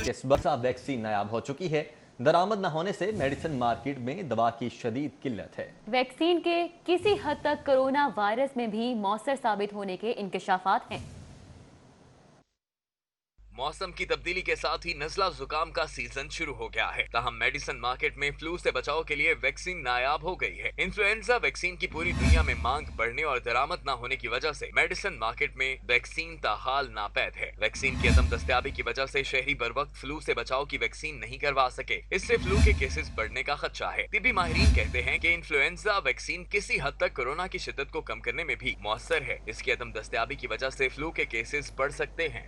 के सबसा वैक्सीन नायाब हो चुकी है। दरामद न होने से मेडिसिन मार्केट में दवा की शदीद किल्लत है। वैक्सीन के किसी हद तक कोरोना वायरस में भी मौसर साबित होने के इंकशाफात हैं। मौसम की तब्दीली के साथ ही नज़ला जुकाम का सीजन शुरू हो गया है। ताहम मेडिसिन मार्केट में फ्लू से बचाव के लिए वैक्सीन नायाब हो गई है। इन्फ्लुएंजा वैक्सीन की पूरी दुनिया में मांग बढ़ने और दरामद न होने की वजह से मेडिसिन मार्केट में वैक्सीन ताहाल नापैद है। वैक्सीन की अदम दस्तयाबी की वजह से शहरी बर वक्त फ्लू से बचाव की वैक्सीन नहीं करवा सके। इससे फ्लू के केसेस बढ़ने का खदशा है। तिब्बी माहिरीन कहते हैं कि इन्फ्लुएंजा वैक्सीन किसी हद तक कोरोना की शिद्दत को कम करने में भी मौसर है। इसकी अदम दस्तयाबी की वजह से फ्लू के केसेस बढ़ सकते हैं।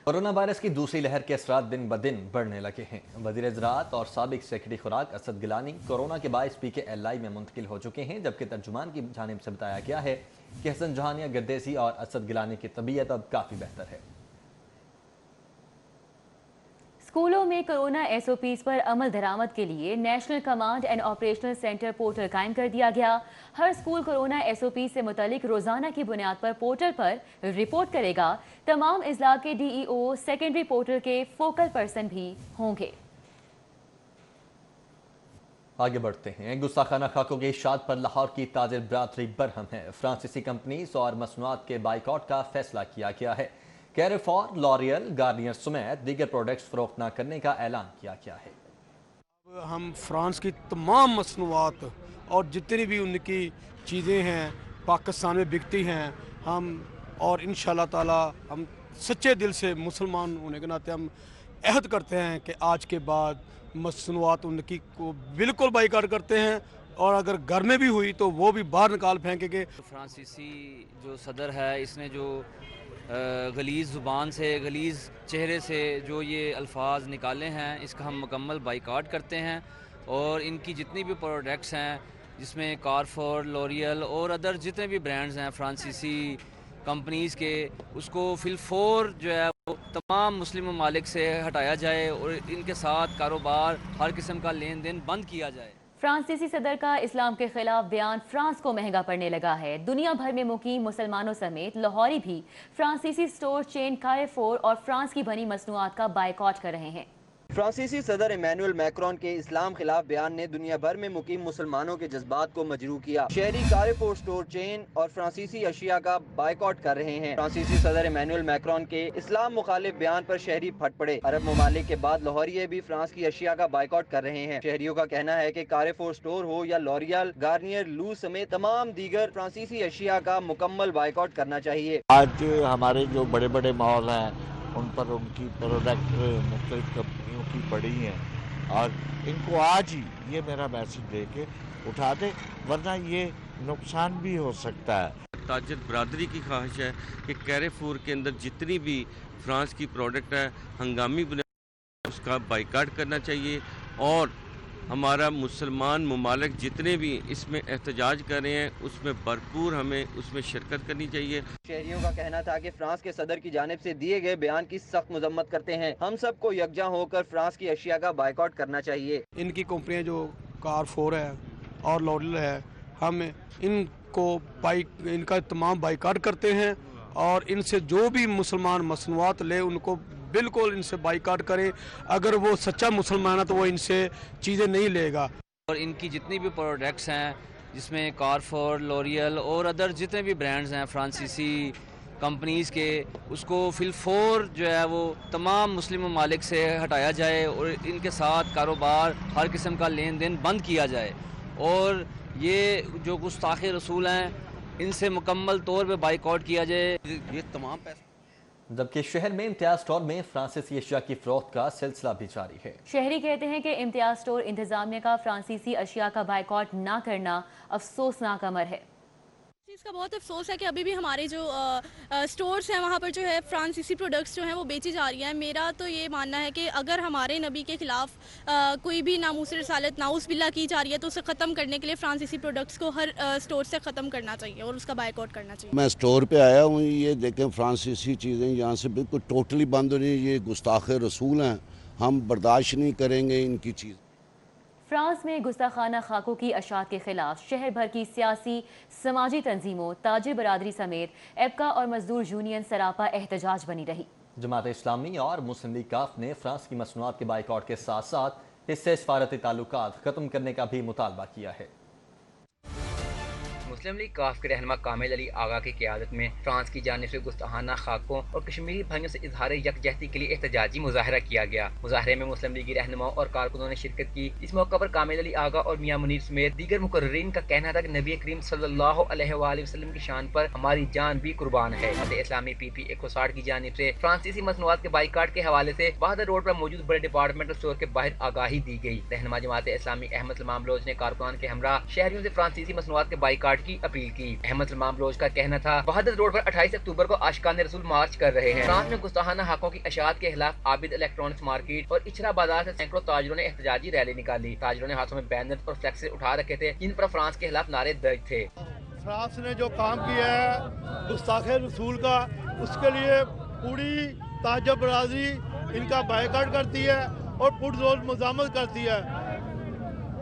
कोरोना वायरस की दूसरी लहर के असरात दिन ब दिन बढ़ने लगे हैं। वज़ीर ज़राअत और साबिक सेक्रेटरी खुराक असद गिलानी कोरोना के बायस PKLI में मुंतकिल हो चुके हैं, जबकि तर्जुमान की जानिब से बताया गया है कि हसन जहानिया गर्देसी और असद गिलानी की तबीयत अब काफ़ी बेहतर है। स्कूलों में कोरोना SOPs पर अमल दरामद के लिए national command and operational centre portal कायम कर दिया गया। हर स्कूल कोरोना SOP से मुतालिक रोजाना की बुनियाद पर पोर्टल पर रिपोर्ट करेगा। तमाम इजला के DEO सेकेंडरी पोर्टल के फोकल पर्सन भी होंगे। आगे बढ़ते हैं। गुस्ताखाना खाकों की इशात पर लाहौर की ताजिर बरादरी बरहम है। फ्रांसीसी कंपनीज और मसनूआत के बाइकआउट का फैसला किया गया है। कैरेफॉर, लॉरियल, गार्नियर समेत दीगर प्रोडक्ट्स फरोख्त न करने का ऐलान किया गया है। हम फ्रांस की तमाम मसनूआत और जितनी भी उनकी चीज़ें हैं पाकिस्तान में बिकती हैं, हम और इंशाल्लाह ताला हम सच्चे दिल से मुसलमान होने के नाते हम अहद करते हैं कि आज के बाद मसनूआत उनकी को बिल्कुल बाइकाट करते हैं, और अगर घर में भी हुई तो वो भी बाहर निकाल फेंकेंगे। फ्रांसीसी जो सदर है, इसने जो गलीज़ ज़ुबान से, गलीज़ चेहरे से जो ये अल्फाज निकाले हैं, इसका हम मुकम्मल बाइकाट करते हैं। और इनकी जितनी भी प्रोडक्ट्स हैं, जिसमें कारफोर, लॉरियल और अदर जितने भी ब्रांड्स हैं फ्रांसीसी कंपनीज़ के, उसको फिलफोर जो है वो तमाम मुस्लिम ममालिक से हटाया जाए और इनके साथ कारोबार, हर किस्म का लेन देन बंद किया जाए। फ्रांसीसी सदर का इस्लाम के खिलाफ बयान फ्रांस को महंगा पड़ने लगा है। दुनिया भर में मुकीम मुसलमानों समेत लाहौरी भी फ्रांसीसी स्टोर चेन कैरेफोर और फ्रांस की बनी मसनूआत का बाइकआउट कर रहे हैं। फ्रांसीसी सदर इमैनुअल मैक्रोन के इस्लाम खिलाफ बयान ने दुनिया भर में मुकीम मुसलमानों के जज्बात को मजरू किया। शहरी कैरेफोर स्टोर चेन और फ्रांसीसी अशिया का बाइकआउट कर रहे हैं। फ्रांसीसी सदर इमैनुअल मैक्रोन के इस्लाम मुखालिफ बयान पर शहरी फट पड़े। अरब ममालिक के बाद लाहौरी भी फ्रांस की अशिया का बाइकआउट कर रहे हैं। शहरियों का कहना है कि कैरेफोर स्टोर हो या लॉरियल, गार्नियर, लू समेत तमाम दीगर फ्रांसीसी अशिया का मुकम्मल बाइकआउट करना चाहिए। आज हमारे जो बड़े बड़े मॉल हैं उन पर उनकी प्रोडक्ट मुख्तलिफ कंपनियों की पड़ी हैं, और इनको आज ही ये मेरा मैसेज दे के उठा दे, वरना ये नुकसान भी हो सकता है। ताजिर बरादरी की ख्वाहिश है कि कैरेफोर के अंदर जितनी भी फ्रांस की प्रोडक्ट है हंगामी बुनियाद उसका बाइकाट करना चाहिए, और हमारा मुसलमान ममालिक जितने भी इसमें एहतजाज कर रहे हैं उसमें भरपूर हमें उसमें शिरकत करनी चाहिए। शहरियों का कहना था कि फ्रांस के सदर की जानिब से दिए गए बयान की सख्त मजम्मत करते हैं। हम सबको यकजा होकर फ्रांस की अशिया का बाइकआउट करना चाहिए। इनकी कंपनियां जो कारफोर है और लॉरियल है, हम इनको इनका तमाम बाइकाट करते हैं, और इनसे जो भी मुसलमान मसनूआत ले उनको बिल्कुल इनसे बाइकाट करें। अगर वो सच्चा मुसलमान है तो वो इनसे चीज़ें नहीं लेगा। और इनकी जितनी भी प्रोडक्ट्स हैं, जिसमें कारफोर, लॉरियल और अदर जितने भी ब्रांड्स हैं फ्रांसीसी कंपनीज़ के, उसको फिलफोर जो है वो तमाम मुस्लिम ममालिक से हटाया जाए और इनके साथ कारोबार, हर किस्म का लेन देन बंद किया जाए। और ये जो गुस्ताखे रसूल हैं इनसे मुकम्मल तौर पे बाइकआउट किया जाए। ये तमाम पैसे। जबकि शहर में इम्तियाज स्टोर में फ्रांसीसी अशिया की फरोख्त का सिलसिला भी जारी है। शहरी कहते हैं कि इम्तियाज स्टोर इंतजामिया का फ्रांसीसी अशिया का बाइकआउट ना करना अफसोसनाक अमर है। इसका बहुत अफसोस है कि अभी भी हमारे जो स्टोर्स हैं वहाँ पर जो है फ्रांसीसी प्रोडक्ट्स जो हैं वो बेची जा रही हैं। मेरा तो ये मानना है कि अगर हमारे नबी के खिलाफ कोई भी नामूस रसालत नाउस बिल्ला की जा रही है तो उसे ख़त्म करने के लिए फ्रांसीसी प्रोडक्ट्स को हर स्टोर से ख़त्म करना चाहिए और उसका बाइकआउट करना चाहिए। मैं स्टोर पे आया हूँ, ये देखें फ्रांसीसी चीज़ें यहाँ से बिल्कुल टोटली बंद हो रही हैं। ये गुस्ताखे रसूल हैं, हम बर्दाश्त नहीं करेंगे इनकी चीज़। फ्रांस में गुस्ताखाना खाकों की अशात के खिलाफ शहर भर की सियासी समाजी तंजीमों, ताजिर बरादरी समेत एबका और मजदूर यूनियन सरापा एहतजाज बनी रही। जमात इस्लामी और मुस्लिम लीग काफ ने फ्रांस की मसनूआत के बाइकआउट के साथ साथ इससे सफारती ताल्लुकात ख़त्म करने का भी मुतालबा किया है। मुस्लिम लीग काफ के रहनुमा कामिल अली आगा की क़यादत में फ्रांस की जानिब से गुस्ताहाना खाकों और कश्मीरी भाइयों से इजहार यकजहती के लिए एहतजाजी मुजाहरा किया गया। मुजाहरे में मुस्लिम लीगी रहनुमाओं और कारकुनों ने शिरकत की। इस मौके पर कामिल अली आगा और मियां मुनीर समेत दीगर मुकर्रीरीन का कहना था कि नबी करीम सल्लल्लाहु अलैहि वसल्लम की शान पर हमारी जान भी कुर्बान है। इस्लामी PPA कोसाड की जानिब से फ्रांसीसी मसनूआत के बाइकाट के हवाले से बहादुर रोड पर मौजूद बड़े डिपार्टमेंटल स्टोर के बाहर आगाही दी गई। रहनुमा जमात इस्लामी अहमद सलमान बलोच ने कारकुनान के हमरा शहरियों से फ्रांसीसी मसनूआत के बाइकाट की अपील की। अहमद सलमान बलोच का कहना था, बहादुर रोड पर 28 अक्टूबर को आशिकान रसूल मार्च कर रहे हैं। फ्रांस में गुस्ताहाना हकों की अशात के खिलाफ आबिद इलेक्ट्रॉनिक्स मार्केट और इचरा बाजार से सैकड़ों ताजिरों ने एहतजाजी रैली निकाली। ताजिरों ने हाथों में बैनर और फ्लेक्स उठा रखे थे जिन पर फ्रांस के खिलाफ नारे दर्ज थे। फ्रांस ने जो काम किया है गुस्ताखे रसूल का, उसके लिए पूरी ताजब बरादरी इनका बायकाट करती है और पुरजोर मज़ामत करती है।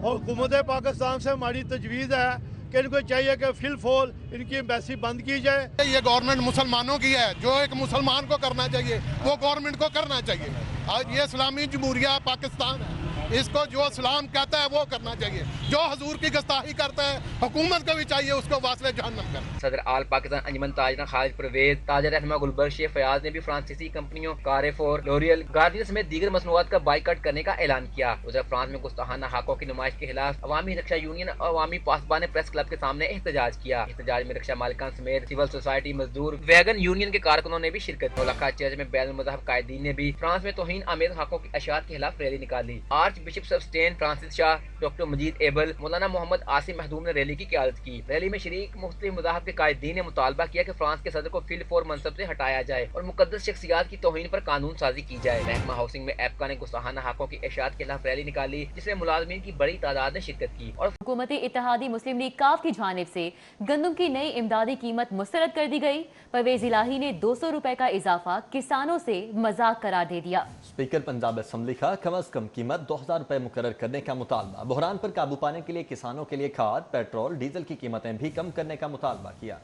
और हुकूमत पाकिस्तान से हमारी तजवीज़ है कि इनको चाहिए कि फिलफोल इनकी एम्बेसी बंद की जाए। ये गवर्नमेंट मुसलमानों की है, जो एक मुसलमान को करना चाहिए वो गवर्नमेंट को करना चाहिए। आज ये इस्लामी जमहूरिया पाकिस्तान है, इसको जो इस्लाम कहता है वो करना चाहिए। जो हजूर की गुस्ताखी करता है हुकूमत को भी चाहिए उसको वास्ते जहन्नम करना। सदर आल पाकिस्तान अंजुमन ताजरा खालिद परवेज, ताजर रहनुमा गुलबर शेख फयाज ने भी फ्रांसीसी कंपनियों कारेफोर, लोरियल, गार्डियन समेत दीगर मसनूआत का बाइकाट करने का ऐलान किया। उधर फ्रांस में गुस्ताहाना हकों की नुमाइश के खिलाफ अवामी रक्षा यूनियन और अवामी पासबान प्रेस क्लब के सामने एहतजाज किया। एहतजाज में रक्षा मालिकान समेत सिविल सोसाइटी, मजदूर, वैगन यूनियन के कारकुनों ने भी शिरकत। मुलाकात चर्च में बैनुल मज़हब कायदीन ने भी फ्रांस में तौहीन आमेज हकों की अशात के खिलाफ रैली निकाली। आर्च बिशप ऑफ स्टेन Francis Shaw, doctor Majid Abel, मौलाना मोहम्मद आसिम महदूम ने रैली की क़यादत की। रैली में शरीक मुख्तलिफ मज़ाहब के कायदीन ने मुतालबा किया कि फ्रांस के सदर को फिल-फौर मनसब से हटाया जाए और मुकद्दस शख्सियात की तौहीन पर कानून साजी की जाए। महकमा हाउसिंग में एपका ने गुस्ताहाना हकों की अशात के खिलाफ रैली निकाली जिसमें मुलाजमीन की बड़ी तादाद ने शिरकत की। और हुकूमती इत्तेहादी मुस्लिम लीग काफ की जानिब से गंदम की नई इमदादी कीमत मुस्तरद कर दी गई। परवेज इलाही ने 200 रुपए का इजाफा किसानों से मजाक करार दे दिया। स्पीकर पंजाब असम्बली का कम अज कम कीमत 2000 रुपए मुकर्रर करने का मुतालबा। बहरान पर काबू पाने के लिए किसानों के लिए खाद, पेट्रोल, डीजल की कीमतें भी कम करने का मुतालबा किया।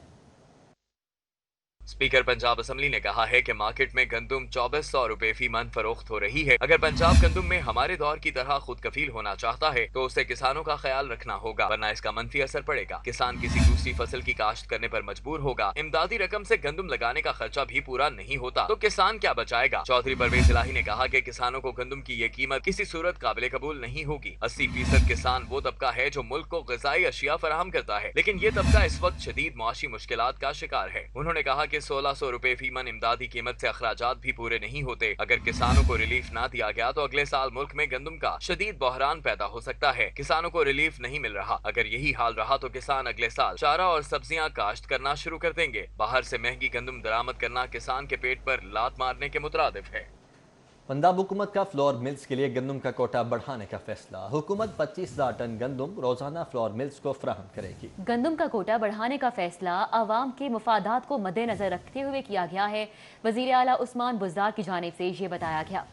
स्पीकर पंजाब असम्बली ने कहा है कि मार्केट में गंदम 2400 रुपए फी मन फरोख्त हो रही है। अगर पंजाब गंदम में हमारे दौर की तरह खुद कफील होना चाहता है तो उसे किसानों का ख्याल रखना होगा, वरना इसका मनफी असर पड़ेगा। किसान किसी दूसरी फसल की काश्त करने पर मजबूर होगा। इमदादी रकम से गंदम लगाने का खर्चा भी पूरा नहीं होता तो किसान क्या बचाएगा। चौधरी परवेज इलाही ने कहा कि किसानों को गंदम की ये कीमत किसी सूरत काबिल कबूल नहीं होगी। 80% किसान वो तबका है जो मुल्क को ग़िज़ाई अशिया फराहम करता है, लेकिन ये तबका इस वक्त शदीद मुआशी मुश्किलात का शिकार है। उन्होंने कहा कि 1600 रुपए फी मन इमदादी कीमत से अखराजात भी पूरे नहीं होते। अगर किसानों को रिलीफ ना दिया गया तो अगले साल मुल्क में गंदम का शदीद बहरान पैदा हो सकता है। किसानों को रिलीफ नहीं मिल रहा। अगर यही हाल रहा तो किसान अगले साल चारा और सब्जियां काश्त करना शुरू कर देंगे। बाहर से महंगी गंदम दरामद करना किसान के पेट पर लात मारने के मुतरादिफ है। पंजाब हुकूमत का फ्लोर मिल्स के लिए गंदम का कोटा बढ़ाने का फैसला। हुकूमत 25,000 टन गंदम रोजाना फ्लोर मिल्स को फराहम करेगी। गंदम का कोटा बढ़ाने का फैसला आवाम के मफादात को मद्देनजर रखते हुए किया गया है। वजीर आला उस्मान बुज़दार की जानिब से ये बताया गया।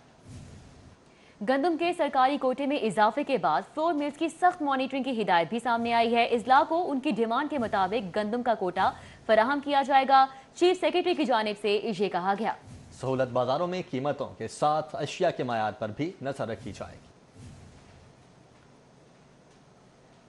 गंदम के सरकारी कोटे में इजाफे के बाद फ्लोर मिल्स की सख्त मॉनिटरिंग की हिदायत भी सामने आई है। इजला को उनकी डिमांड के मुताबिक गंदम का कोटा फराहम किया जाएगा। चीफ सेक्रेटरी की जानिब से ये कहा गया। सहूलत बाजारों में कीमतों के साथ अशिया के मायार पर भी नजर रखी जाएगी।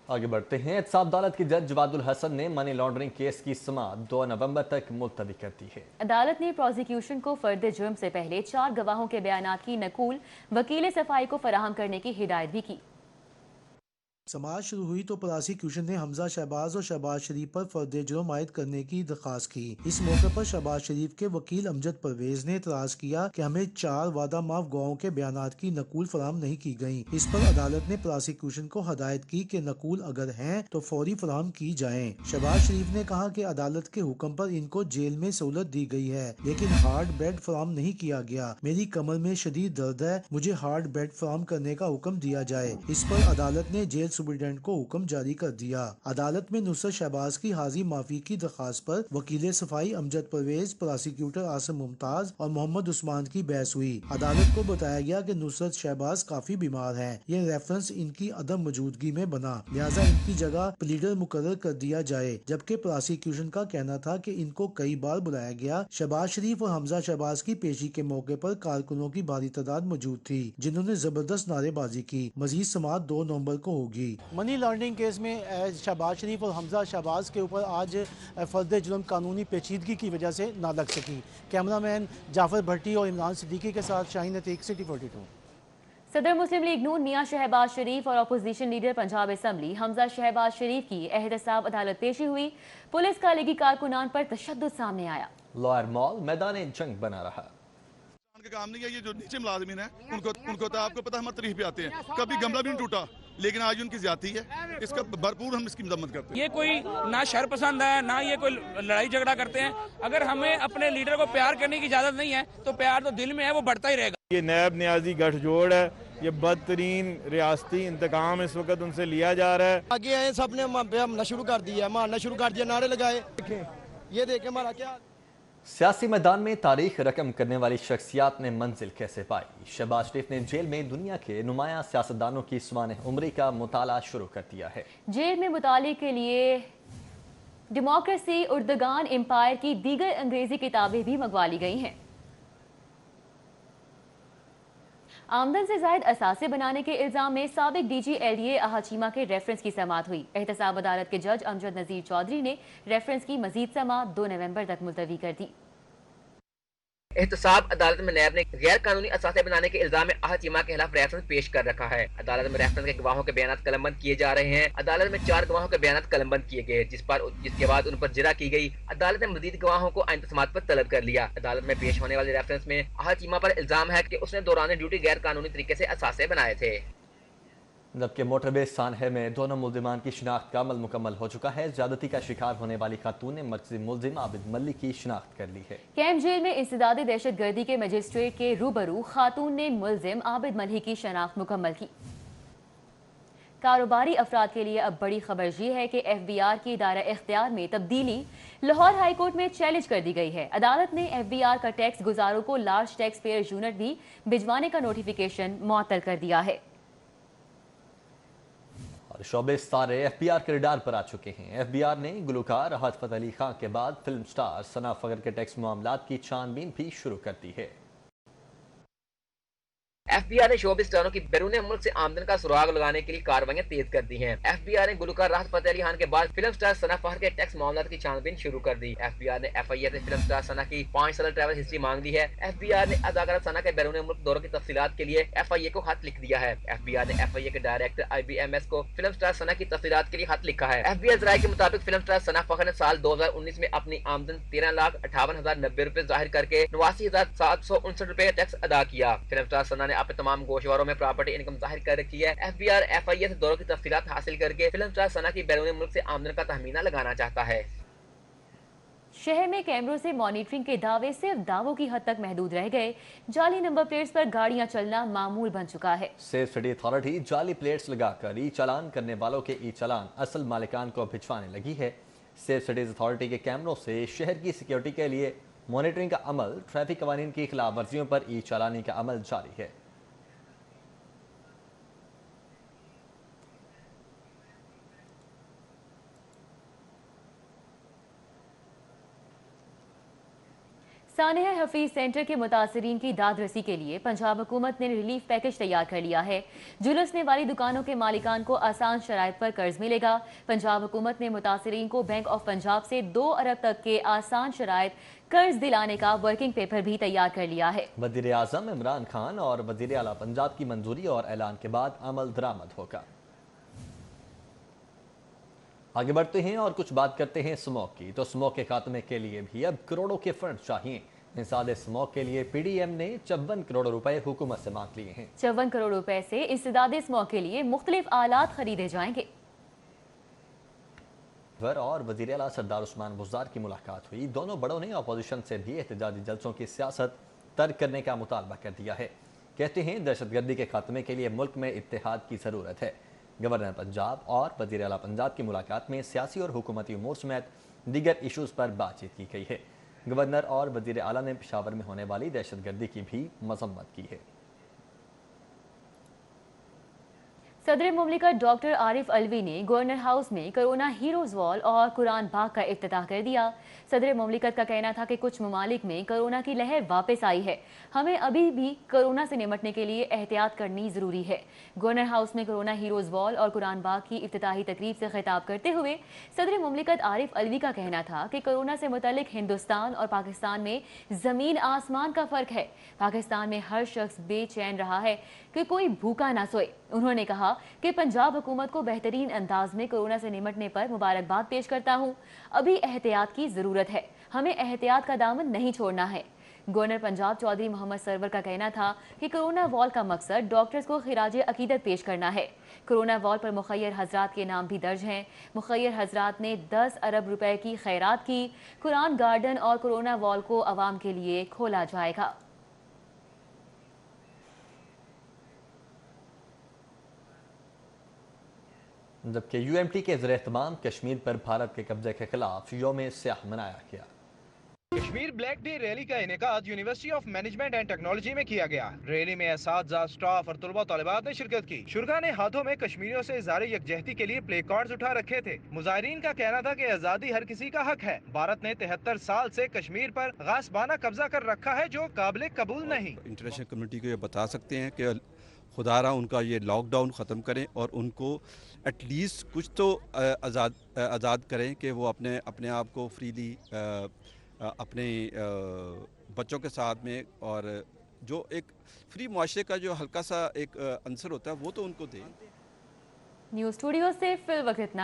आगे बढ़ते हैं। एहतसाब अदालत के जज जवादुल हसन ने मनी लॉन्ड्रिंग केस की समाअत 2 नवंबर तक मुलतवी कर दी है। अदालत ने प्रोसिक्यूशन को फर्द जुर्म से पहले 4 गवाहों के बयानात की नकूल वकील सफाई को फराहम करने की हिदायत भी की। समाअत शुरू हुई तो प्रोसिक्यूशन ने हमजा शहबाज और शहबाज शरीफ पर फर्द जुर्म आयद करने की दरख्वास्त की। इस मौके पर शहबाज शरीफ के वकील अमजद परवेज ने एतराज किया कि हमें 4 वादा माफ गवाहों के बयानात की नकूल फराहम नहीं की गई। इस पर अदालत ने प्रोसिक्यूशन को हदायत की कि नकूल अगर हैं तो फौरी फराहम की जाएं। शहबाज शरीफ ने कहा कि अदालत के हुक्म पर इनको जेल में सहूलत दी गई है, लेकिन हार्ड बेड फराहम नहीं किया गया। मेरी कमर में शदीद दर्द है, मुझे हार्ड बेड फराहम करने का हुक्म दिया जाए। इस पर अदालत ने जेल सुप्रीडेंट को हुक्म जारी कर दिया। अदालत में नुसरत शहबाज की हाजिर माफी की दरखास्त पर वकील सफाई अमजद परवेज, प्रोसिक्यूटर आसिम मुमताज और मोहम्मद उस्मान की बहस हुई। अदालत को बताया गया कि नुसरत शहबाज काफी बीमार हैं। ये रेफरेंस इनकी अदम मौजूदगी में बना, लिहाजा इनकी जगह प्लीडर मुकर्रर कर दिया जाए, जबकि प्रोसिक्यूशन का कहना था कि इनको कई बार बुलाया गया। शहबाज शरीफ और हमजा शहबाज की पेशी के मौके पर कारकुनों की भारी तादाद मौजूद थी, जिन्होंने जबरदस्त नारेबाजी की। मजीद समाअत 2 नवंबर को होगी। मनी लॉन्ड्रिंग केस में शहबाज शरीफ और हमजा शहबाज के ऊपर आज फर्द जुर्म कानूनी पेचीदगी की वजह से ना लग सकी। कैमरामैन जाफर भट्टी और इमरान सिद्दीकी के साथ शाहीन अतीक, सिटी 42। सदर मुस्लिम लीग नून मियां शहबाज शरीफ और opposition leader Punjab assembly Hamza Shahbaz Sharif की एहतसाब अदालत पेशी हुई। पुलिस का लीगी कारकुनान पर तशद्दुद सामने आया। लॉयर मॉल मैदान जंग बना रहा। का काम नहीं है, ये जो नीचे मुलाजिमीन है उनको तो आपको पता हम तरीफ पे आते हैं, कभी गमला भी नहीं टूटा, लेकिन आज उनकी ज्यादती है, इसका भरपूर हम इसकी मदद करते हैं। ये कोई ना शर पसंद है ना ये कोई लड़ाई झगड़ा करते हैं। अगर हमें अपने लीडर को प्यार करने की इजाजत नहीं है तो प्यार तो दिल में है, वो बढ़ता ही रहेगा। ये नैब न्याजी गठजोड़ है, ये बदतरीन रियासती इंतकाम इस वक्त उनसे लिया जा रहा है। आगे आए सब ने हमला शुरू कर दिया, मारना शुरू कर दिया, नारे लगाए। ये देखें हमारा क्या सियासी मैदान में तारीख रकम करने वाली शख्सियात ने मंजिल कैसे पाई। शहबाज शरीफ ने जेल में दुनिया के नुमाया सियासतदानों की स्वानेह उम्री का मुताला शुरू कर दिया है। जेल में मुताले के लिए डेमोक्रेसी, उर्दगान एम्पायर की दीगर अंग्रेजी किताबें भी मंगवा ली गई हैं। आमदन से जायद असासे बनाने के इल्जाम में साबिक डीजी एलडीए अहाचीमा के रेफरेंस की समाअत हुई। एहतसाब अदालत के जज अमजद नजीर चौधरी ने रेफरेंस की मजीद समाअत 2 नवंबर तक मुलतवी कर दी। एहतसाब अदालत में नैब ने गैर कानूनी असासे बनाने के इल्जाम में अहाचीमा के खिलाफ रेफरेंस पेश कर रखा है। अदालत में रेफरेंस के गवाहों के बयान कलमबंद किए जा रहे हैं। अदालत में 4 गवाहों के बयान कलमबंद किए गए, जिसके बाद उन पर जिरा की गई। अदालत ने मजीद गवाहों को आइंदा समाअत पर तलब कर लिया। अदालत में पेश होने वाले रेफरेंस में अहाचीमा पर इल्जाम है कि उसने दौरान ड्यूटी गैर कानूनी तरीके से असासे बनाए थे। जबकि मोटरवे सानहे में दोनों मुल्जिमान की शिनाख्त का अमल मुकम्मल हो चुका है। ज्यादती का शिकार होने वाली खातून ने मरकजी मुल्जिम आबिद मल्लिक की शिनाख्त कर ली है। कैंप जेल में इंसदादी दहशत गर्दी के मजिस्ट्रेट के रूबरू खातून ने मुल्जिम आबिद मल्लिक की शिनाख्त मुकम्मल की। कारोबारी अफराद के लिए अब बड़ी खबर ये है कि FBI की इदारा इख्तियार में तब्दीली लाहौर हाई कोर्ट में चैलेंज कर दी गई है। अदालत ने FBI का टैक्स गुजारों को लार्ज टैक्स पेयर यूनिट भी भिजवाने का नोटिफिकेशन मुअत्तल कर दिया है। शोबे सितारे FBR के रडार पर आ चुके हैं। FBR ने गुलकार राहत फ़तेह अली खान के बाद फिल्म स्टार सना फखर के टैक्स मामलात की छानबीन भी शुरू कर दी है। FBI ने शोबे स्टारों की बैरून मुल्क से आमदन का सुराग लगाने के लिए कार्रवाइयां तेज कर दी हैं। FBI ने गुलकार राहत फ़तेह अली खान के बाद फिल्म स्टार सना फखर के टैक्स मामलात की छानबीन शुरू कर दी। FBI ने FIA से फिल्म स्टार सना की 5 साल ट्रैवल हिस्ट्री मांग ली है। FBI ने अदाकारा सना के बैरून मुल्क दौरों की तफसीलात के लिए FIA को खत लिख दिया है। FBI ने FIA के डायरेक्टर IBMS को फिल्म स्टार सना की तफसीलात के लिए खत लिखा है। FBI राय के मुताबिक फिल्म स्टार सना फखर ने साल 2019 में अपनी आमदन 13,58,090 रुपए जाहिर करके 89,759 रुपए टैक्स अदा किया। फिल्म स्टार सना ने अपने तमाम गोशवारों में प्रॉपर्टी इनकम जाहिर कर रखी है। FBR FIA से दौरों की तफसीलात हासिल करके फिल्म स्टार सना की बैरून मुल्क से आमदन का तहमीना लगाना चाहता है। शहर में कैमरों से मॉनिटरिंग के दावे सिर्फ दावों की हद तक महदूद रह गए। जाली नंबर प्लेट्स पर गाड़ियां चलना मामूल बन चुका है। सेफ सिटी अथॉरिटी जाली प्लेट्स लगाकर ई चालान करने वालों के ई चालान असल मालिकान को भिजवाने लगी है। सेफ सिटीज अथॉरिटी के कैमरों से शहर की सिक्योरिटी के लिए मॉनिटरिंग का अमल, ट्रैफिक कवानीन की खिलाफ वर्जियों पर ई चालानी का अमल जारी है। सानिया हफीज सेंटर के मुतासरीन की दाद रसी के लिए पंजाब हुकूमत ने रिलीफ पैकेज तैयार कर लिया है। जुलूसने वाली दुकानों के मालिकान को आसान शराइत पर कर्ज मिलेगा। पंजाब हुकूमत ने मुतासरीन को बैंक ऑफ पंजाब से 2 अरब तक के आसान शराइत कर्ज दिलाने का वर्किंग पेपर भी तैयार कर लिया है। वज़ीर आज़म इमरान खान और वज़ीर आला पंजाब की मंजूरी और ऐलान के बाद अमल दरामद होगा। आगे बढ़ते हैं और कुछ बात करते हैं स्मोक की। तो स्मोक के खात्मे के लिए भी अब करोड़ों के फंड चाहिए। इंसाद स्मोक के लिए PDM ने 54 करोड़ रुपए हुकूमत से मांग लिए हैं। 54 करोड़ रुपए से इंसदाद स्मोक के लिए मुख्तलिफ आलात खरीदे जाएंगे। और वज़ीर आला सरदार उस्मान बुज़दार की मुलाकात हुई। दोनों बड़ों ने अपोजिशन से भी एहतजाजी जलसों की सियासत तर्क करने का मुतालबा कर दिया है। कहते हैं दहशतगर्दी के खात्मे के लिए मुल्क में इत्तेहाद की ज़रूरत है। गवर्नर पंजाब और वज़ीर आला पंजाब की मुलाकात में सियासी और हुकूमती उमूर समेत दीगर इशूज़ पर बातचीत की गई है। गवर्नर और वज़ीर आला ने पेशावर में होने वाली दहशतगर्दी की भी मजम्मत की है। सदर मुमलिकत डॉक्टर आरिफ अलवी ने गवर्नर हाउस में कोरोना हीरोज वॉल और कुरान बाग का इफ्तिताह कर दिया। सदर मुमलिकत का कहना था कि कुछ ममालिक में कोरोना की लहर वापस आई है, हमें अभी भी कोरोना से निपटने के लिए एहतियात करनी ज़रूरी है। गवर्नर हाउस में कोरोना हीरोज वॉल और कुरान बाग की इफ्तिताही तकरीब से खिताब करते हुए सदर मुमलिकत आरिफ अलवी का कहना था कि कोरोना से मुतल्लिक हिंदुस्तान और पाकिस्तान में ज़मीन आसमान का फ़र्क है। पाकिस्तान में हर शख्स बेचैन रहा है कि कोई भूखा ना सोए। उन्होंने कहा कि पंजाब हुकूमत को बेहतरीन अंदाज में कोरोना से निपटने पर मुबारकबाद पेश करता हूँ। अभी एहतियात की ज़रूरत है, हमें एहतियात का दामन नहीं छोड़ना है। गवर्नर पंजाब चौधरी मोहम्मद सरवर का कहना था कि कोरोना वॉल का मकसद डॉक्टर्स को खिराजे अकीदत पेश करना है। कोरोना वॉल पर मुखय्यर हजरात के नाम भी दर्ज हैं। मुखय्यर हजरात ने 10 अरब रुपए की खैरात की। कुरान गार्डन और कोरोना वॉल को आवाम के लिए खोला जाएगा। जबकि यूएमटी के ज़ेर-ए-एहतमाम कश्मीर पर भारत के कब्जे के खिलाफ यौम स्याह मनाया गया। कश्मीर ब्लैक डे रैली का इनेकाद University of Management and Technology में किया गया। रैली में असातिज़ा, स्टाफ और तलबा तलिबात ने शिरकत की। शुरका ने हाथों में कश्मीरियों से इज़हार यकजहती के लिए प्ले कार्ड्स उठा रखे थे। मुजाहिरीन का कहना था कि आज़ादी हर किसी का हक है। भारत ने 73 साल से कश्मीर पर गासबाना कब्जा कर रखा है, जो काबिल कबूल नहीं। इंटरनेशनल कम्युनिटी को ये बता सकते हैं कि खुदारा उनका ये लॉकडाउन ख़त्म करें और उनको एटलीस्ट कुछ तो आज़ाद करें कि वो अपने आप को फ्रीली अपने बच्चों के साथ में, और जो एक फ्री मुआशरे का जो हल्का सा एक अंसर होता है वो तो उनको दें। न्यूज़ स्टूडियो से फिल वक्त इतना।